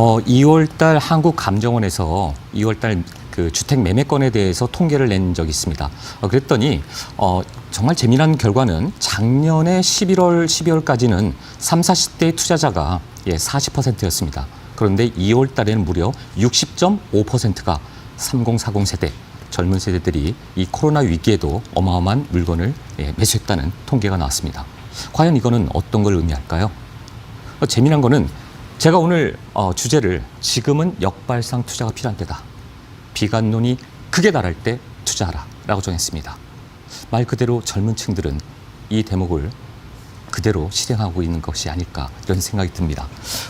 2월 달 한국감정원에서 2월 달 그 주택 매매건에 대해서 통계를 낸 적이 있습니다. 그랬더니 정말 재미난 결과는 작년에 11월, 12월까지는 3, 40대 투자자가 40%였습니다. 그런데 2월 달에는 무려 60.5%가 30, 40 세대, 젊은 세대들이 이 코로나 위기에도 어마어마한 물건을 매수했다는 통계가 나왔습니다. 과연 이거는 어떤 걸 의미할까요? 재미난 거는 제가 오늘 주제를 지금은 역발상 투자가 필요한 때다. 비관론이 극에 달할 때 투자하라 라고 정했습니다. 말 그대로 젊은 층들은 이 대목을 그대로 실행하고 있는 것이 아닐까 이런 생각이 듭니다.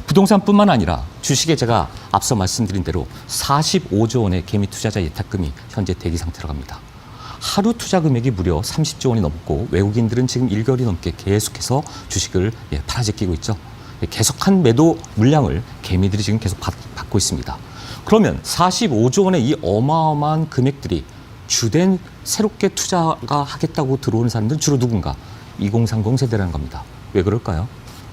부동산뿐만 아니라 주식에 제가 앞서 말씀드린 대로 45조 원의 개미 투자자 예탁금이 현재 대기 상태로 갑니다. 하루 투자 금액이 무려 30조 원이 넘고 외국인들은 지금 1개월이 넘게 계속해서 주식을 팔아제끼고 있죠. 계속한 매도 물량을 개미들이 지금 계속 받고 있습니다. 그러면 45조 원의 이 어마어마한 금액들이 주된 새롭게 투자가 하겠다고 들어오는 사람들은 주로 누군가? 2030 세대라는 겁니다. 왜 그럴까요?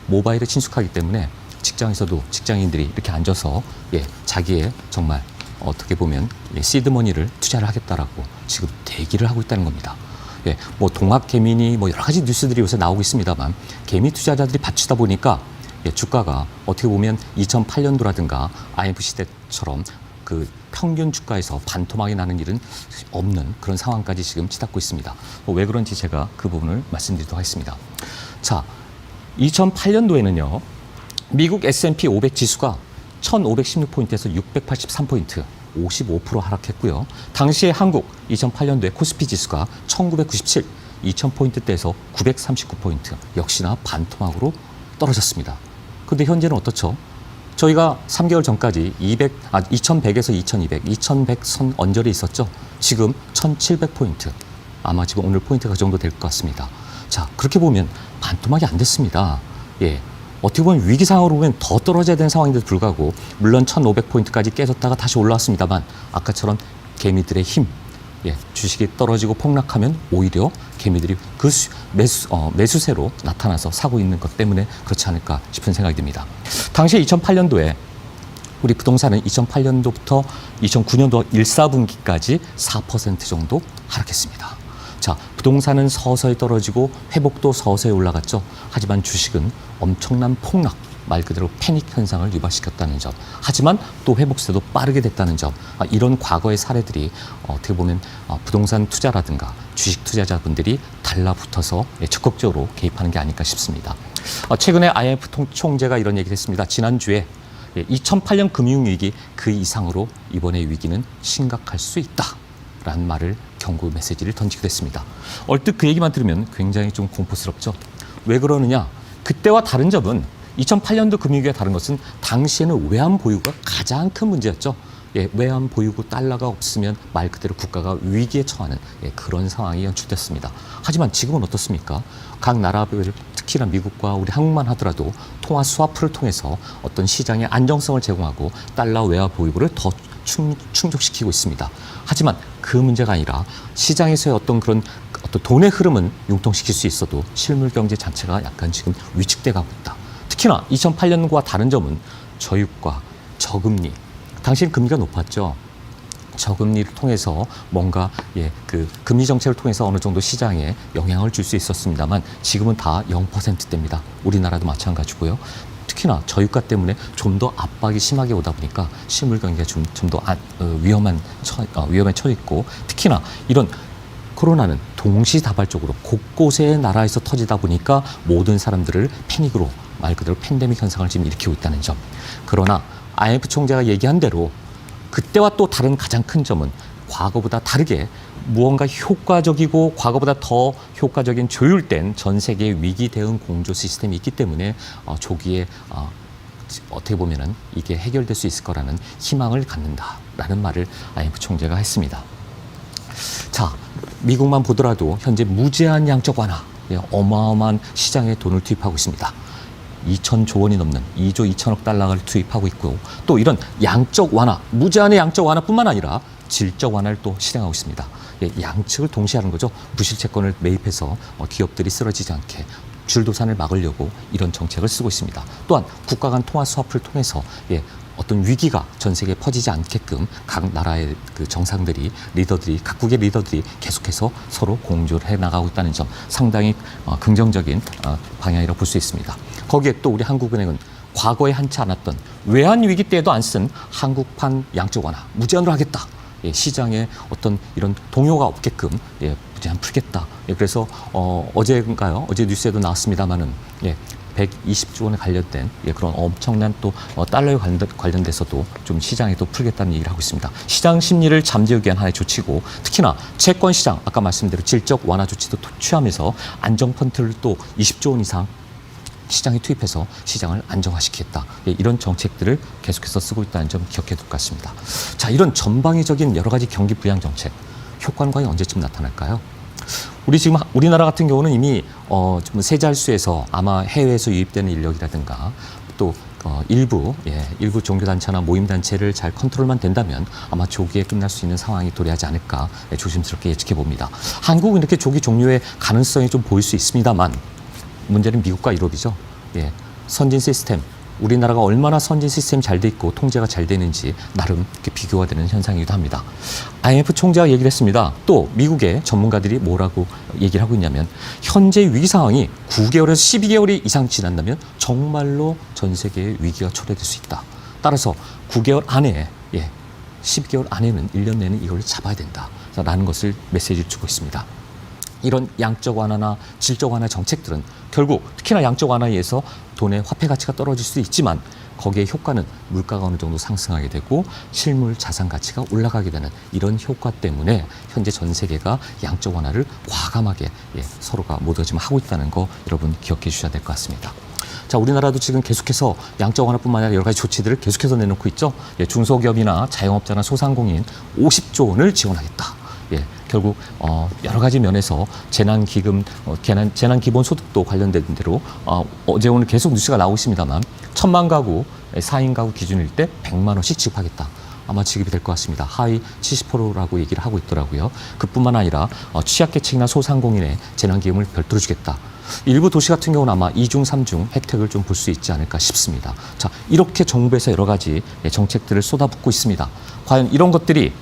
모바일에 친숙하기 때문에 직장에서도 직장인들이 이렇게 앉아서 자기의 정말 어떻게 보면 시드머니를 투자를 하겠다라고 지금 대기를 하고 있다는 겁니다. 뭐 동학개미니 뭐 여러 가지 뉴스들이 요새 나오고 있습니다만 개미 투자자들이 받치다 보니까 주가가 어떻게 보면 2008년도라든가 IMF 시대처럼 그 평균 주가에서 반토막이 나는 일은 없는 그런 상황까지 지금 치닫고 있습니다. 왜 그런지 제가 그 부분을 말씀드리도록 하겠습니다. 자, 2008년도에는요, 미국 S&P 500 지수가 1516포인트에서 683포인트, 55% 하락했고요. 당시에 한국 2008년도에 코스피 지수가 1997, 2000포인트대에서 939포인트, 역시나 반토막으로 떨어졌습니다. 근데 현재는 어떻죠? 저희가 3개월 전까지 2100에서 2200, 2100 선 언저리 있었죠? 지금 1700포인트. 아마 지금 오늘 포인트가 그 정도 될 것 같습니다. 자, 그렇게 보면 반토막이 안 됐습니다. 어떻게 보면 위기 상황으로 보면 더 떨어져야 되는 상황인데도 불구하고, 물론 1500포인트까지 깨졌다가 다시 올라왔습니다만, 아까처럼 개미들의 힘, 주식이 떨어지고 폭락하면 오히려 개미들이 그 매수세로 나타나서 사고 있는 것 때문에 그렇지 않을까 싶은 생각이 듭니다. 당시 2008년도에 우리 부동산은 2008년도부터 2009년도 1, 4분기까지 4% 정도 하락했습니다. 자, 부동산은 서서히 떨어지고 회복도 서서히 올라갔죠. 하지만 주식은 엄청난 폭락, 말 그대로 패닉 현상을 유발시켰다는 점. 하지만 또 회복세도 빠르게 됐다는 점. 이런 과거의 사례들이 어떻게 보면 부동산 투자라든가 주식 투자자분들이 달라붙어서 적극적으로 개입하는 게 아닐까 싶습니다. 최근에 IMF 총재가 이런 얘기를 했습니다. 지난주에 2008년 금융위기 그 이상으로 이번의 위기는 심각할 수 있다라는 말을 경고 메시지를 던지기도 했습니다. 얼뜻 그 얘기만 들으면 굉장히 좀 공포스럽죠. 왜 그러느냐? 그때와 다른 점은 2008년도 금융위기와 다른 것은 당시에는 외환 보유가 가장 큰 문제였죠. 외환 보유고 달러가 없으면 말 그대로 국가가 위기에 처하는 그런 상황이 연출됐습니다. 하지만 지금은 어떻습니까? 각 나라별 특히나 미국과 우리 한국만 하더라도 통화 스와프를 통해서 어떤 시장의 안정성을 제공하고 달러 외환 보유고를 더 충족시키고 있습니다. 하지만 그 문제가 아니라 시장에서의 어떤 그런 돈의 흐름은 융통시킬 수 있어도 실물 경제 자체가 약간 지금 위축돼 가고 있다. 특히나 2008년과 다른 점은 저유가, 저금리, 당시엔 금리가 높았죠. 저금리를 통해서 뭔가 그 금리 정책을 통해서 어느 정도 시장에 영향을 줄 수 있었습니다만 지금은 다 0%대입니다. 우리나라도 마찬가지고요. 특히나 저유가 때문에 좀 더 압박이 심하게 오다 보니까 실물 경기가 좀 더 위험에 처해 있고, 특히나 이런 코로나는 동시다발적으로 곳곳의 나라에서 터지다 보니까 모든 사람들을 패닉으로 말 그대로 팬데믹 현상을 지금 일으키고 있다는 점. 그러나 IMF 총재가 얘기한 대로 그때와 또 다른 가장 큰 점은 과거보다 다르게 무언가 효과적이고 과거보다 더 효과적인 조율된 전 세계 위기 대응 공조 시스템이 있기 때문에 조기에 어떻게 보면은 이게 해결될 수 있을 거라는 희망을 갖는다라는 말을 IMF 총재가 했습니다. 자, 미국만 보더라도 현재 무제한 양적 완화, 어마어마한 시장에 돈을 투입하고 있습니다. 2,000조 원이 넘는 2조 2천억 달러를 투입하고 있고, 또 이런 양적 완화, 무제한의 양적 완화뿐만 아니라 질적 완화를 또 실행하고 있습니다. 양측을 동시에 하는 거죠. 부실채권을 매입해서 기업들이 쓰러지지 않게 줄도산을 막으려고 이런 정책을 쓰고 있습니다. 또한 국가 간 통화 스와프를 통해서 어떤 위기가 전 세계에 퍼지지 않게끔 각 나라의 그 정상들이 리더들이 각국의 리더들이 계속해서 서로 공조를 해 나가고 있다는 점 상당히 긍정적인 방향이라고 볼 수 있습니다. 거기에 또 우리 한국은행은 과거에 한치 않았던 외환 위기 때에도 안 쓴 한국판 양적 완화 무제한으로 하겠다. 예, 시장에 어떤 이런 동요가 없게끔 예, 무제한 풀겠다. 예, 그래서 어제인가요? 어제 뉴스에도 나왔습니다마는 예, 120조 원에 관련된 예, 그런 엄청난 또 달러에 관련돼서도 좀 시장에 또 풀겠다는 얘기를 하고 있습니다. 시장 심리를 잠재우기 위한 하나의 조치고 특히나 채권 시장 아까 말씀드린 질적 완화 조치도 취하면서 안정 펀드를 또 20조 원 이상 시장에 투입해서 시장을 안정화시키겠다. 예, 이런 정책들을 계속해서 쓰고 있다는 점 기억해둘 것 같습니다. 자, 이런 전방위적인 여러 가지 경기 부양 정책 효과는 과연 언제쯤 나타날까요? 우리나라 같은 경우는 이미 좀 세 자릿수에서 아마 해외에서 유입되는 인력이라든가 또 일부 종교단체나 모임단체를 잘 컨트롤만 된다면 아마 조기에 끝날 수 있는 상황이 도래하지 않을까 조심스럽게 예측해 봅니다. 한국은 이렇게 조기 종료의 가능성이 좀 보일 수 있습니다만 문제는 미국과 유럽이죠. 예, 선진 시스템, 우리나라가 얼마나 선진 시스템이 잘 돼 있고 통제가 잘 되는지 나름 이렇게 비교가 되는 현상이기도 합니다. IMF 총재가 얘기를 했습니다. 또 미국의 전문가들이 뭐라고 얘기를 하고 있냐면 현재 위기 상황이 9개월에서 12개월이 이상 지난다면 정말로 전 세계의 위기가 초래될 수 있다. 따라서 9개월 안에 12개월 안에는 1년 내는 이걸 잡아야 된다라는 것을 메시지를 주고 있습니다. 이런 양적 완화나 질적 완화 정책들은 결국 특히나 양적 완화에 의해서 돈의 화폐 가치가 떨어질 수도 있지만 거기에 효과는 물가가 어느 정도 상승하게 되고 실물 자산 가치가 올라가게 되는 이런 효과 때문에 현재 전 세계가 양적 완화를 과감하게 서로가 모두 지금 하고 있다는 거 여러분 기억해 주셔야 될 것 같습니다. 자, 우리나라도 지금 계속해서 양적 완화뿐만 아니라 여러 가지 조치들을 계속해서 내놓고 있죠. 중소기업이나 자영업자나 소상공인 50조 원을 지원하겠다. 결국 여러 가지 면에서 재난기금, 재난기본소득도 관련된 대로 어제 오늘 계속 뉴스가 나오고 있습니다만 1,000만 가구, 4인 가구 기준일 때 100만 원씩 지급하겠다. 아마 지급이 될 것 같습니다. 하위 70%라고 얘기를 하고 있더라고요. 그뿐만 아니라 취약계층이나 소상공인의 재난기금을 별도로 주겠다. 일부 도시 같은 경우는 아마 2중, 3중 혜택을 좀 볼 수 있지 않을까 싶습니다. 자, 이렇게 정부에서 여러 가지 정책들을 쏟아붓고 있습니다. 과연 이런 것들이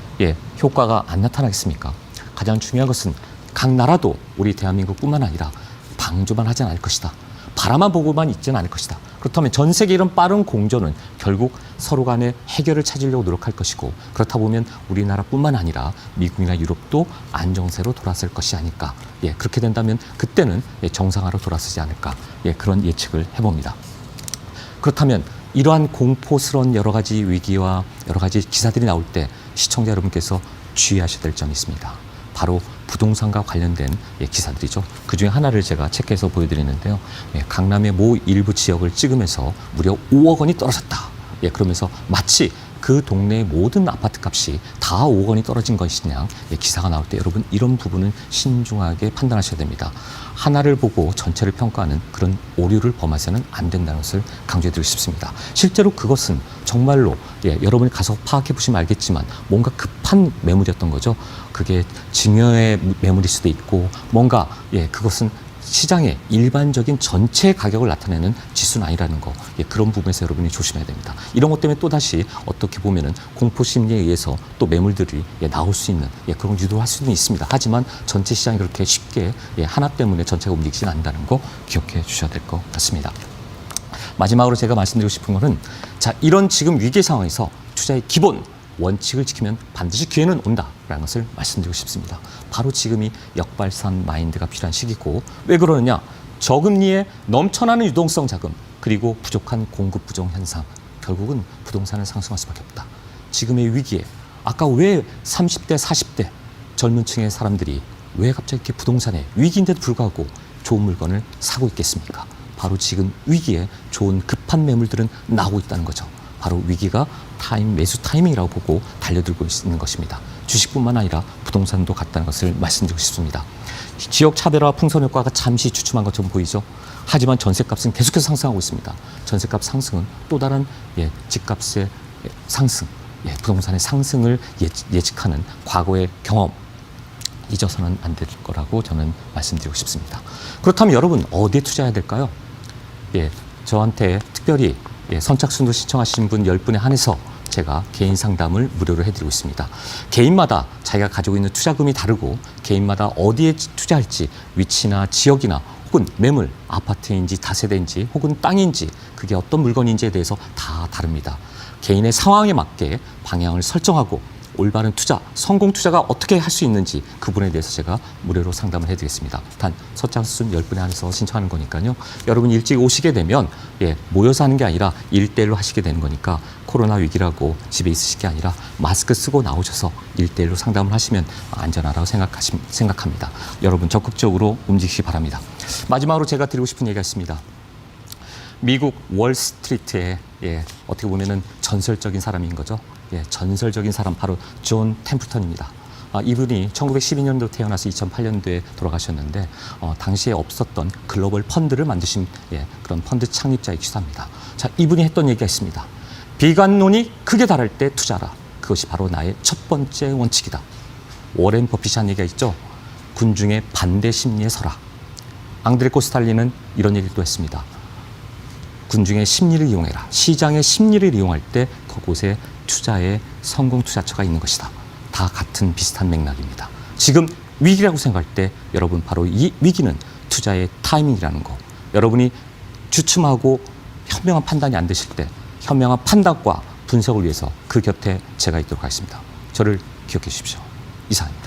효과가 안 나타나겠습니까? 가장 중요한 것은 각 나라도 우리 대한민국뿐만 아니라 방조만 하진 않을 것이다. 바라만 보고만 있지는 않을 것이다. 그렇다면 전 세계 이런 빠른 공조는 결국 서로 간에 해결을 찾으려고 노력할 것이고 그렇다 보면 우리나라뿐만 아니라 미국이나 유럽도 안정세로 돌아설 것이 아닐까. 그렇게 된다면 그때는 정상화로 돌아서지 않을까. 그런 예측을 해봅니다. 그렇다면 이러한 공포스러운 여러 가지 위기와 여러 가지 기사들이 나올 때 시청자 여러분께서 주의하셔야 될 점이 있습니다. 바로 부동산과 관련된 기사들이죠. 그중에 하나를 제가 체크해서 보여드리는데요. 강남의 모 일부 지역을 찍으면서 무려 5억 원이 떨어졌다. 그러면서 마치 그 동네의 모든 아파트 값이 다 5억 원이 떨어진 것이냐 기사가 나올 때 여러분 이런 부분은 신중하게 판단하셔야 됩니다. 하나를 보고 전체를 평가하는 그런 오류를 범해서는 안 된다는 것을 강조해드리고 싶습니다. 실제로 그것은 정말로 여러분이 가서 파악해 보시면 알겠지만 뭔가 급한 매물이었던 거죠. 그게 증여의 매물일 수도 있고 뭔가 그것은 시장의 일반적인 전체 가격을 나타내는 지수는 아니라는 거. 그런 부분에서 여러분이 조심해야 됩니다. 이런 것 때문에 또다시 어떻게 보면은 공포심리에 의해서 또 매물들이 나올 수 있는 그런 유도할 수는 있습니다. 하지만 전체 시장이 그렇게 쉽게 하나 때문에 전체가 움직이지는 않는다는 거 기억해 주셔야 될 것 같습니다. 마지막으로 제가 말씀드리고 싶은 거는 자, 이런 지금 위기 상황에서 투자의 기본 원칙을 지키면 반드시 기회는 온다라는 것을 말씀드리고 싶습니다. 바로 지금이 역발산 마인드가 필요한 시기고 왜 그러느냐? 저금리에 넘쳐나는 유동성 자금 그리고 부족한 공급 부정 현상 결국은 부동산을 상승할 수밖에 없다. 지금의 위기에 아까 왜 30대 40대 젊은 층의 사람들이 왜 갑자기 이렇게 부동산에 위기인데도 불구하고 좋은 물건을 사고 있겠습니까? 바로 지금 위기에 좋은 급한 매물들은 나오고 있다는 거죠. 바로 위기가 매수 타이밍이라고 보고 달려들고 있는 것입니다. 주식뿐만 아니라 부동산도 같다는 것을 말씀드리고 싶습니다. 지역 차별화 풍선 효과가 잠시 주춤한 것처럼 보이죠. 하지만 전세값은 계속해서 상승하고 있습니다. 전세값 상승은 또 다른 집값의 상승, 부동산의 상승을 예측하는 과거의 경험 잊어서는 안 될 거라고 저는 말씀드리고 싶습니다. 그렇다면 여러분 어디에 투자해야 될까요? 저한테 특별히 예, 선착순으로 신청하신 분 10분에 한해서 제가 개인 상담을 무료로 해드리고 있습니다. 개인마다 자기가 가지고 있는 투자금이 다르고 개인마다 어디에 투자할지 위치나 지역이나 혹은 매물, 아파트인지 다세대인지 혹은 땅인지 그게 어떤 물건인지에 대해서 다 다릅니다. 개인의 상황에 맞게 방향을 설정하고 올바른 투자, 성공 투자가 어떻게 할 수 있는지 그 부분에 대해서 제가 무료로 상담을 해드리겠습니다. 단 선착순 10분에 한해서 신청하는 거니까요. 여러분 일찍 오시게 되면 모여서 하는 게 아니라 1대1로 하시게 되는 거니까 코로나 위기라고 집에 있으실 게 아니라 마스크 쓰고 나오셔서 1대1로 상담을 하시면 안전하다고 생각합니다. 여러분 적극적으로 움직이시기 바랍니다. 마지막으로 제가 드리고 싶은 얘기가 있습니다. 미국 월스트리트의 어떻게 보면은 전설적인 사람인 거죠. 전설적인 사람 바로 존 템플턴입니다. 이분이 1912년도 태어나서 2008년도에 돌아가셨는데 당시에 없었던 글로벌 펀드를 만드신 그런 펀드 창립자이기도 합니다. 자, 이분이 했던 얘기가 있습니다. 비관론이 크게 달할 때 투자라. 그것이 바로 나의 첫 번째 원칙이다. 워렌 버핏이 한 얘기가 있죠. 군중의 반대 심리에 서라. 앙드레 코스탈리는 이런 얘기를 또 했습니다. 군중의 심리를 이용해라. 시장의 심리를 이용할 때 그곳에 투자의 성공 투자처가 있는 것이다. 다 같은 비슷한 맥락입니다. 지금 위기라고 생각할 때 여러분 바로 이 위기는 투자의 타이밍이라는 거. 여러분이 주춤하고 현명한 판단이 안 되실 때 현명한 판단과 분석을 위해서 그 곁에 제가 있도록 하겠습니다. 저를 기억해 주십시오. 이상입니다.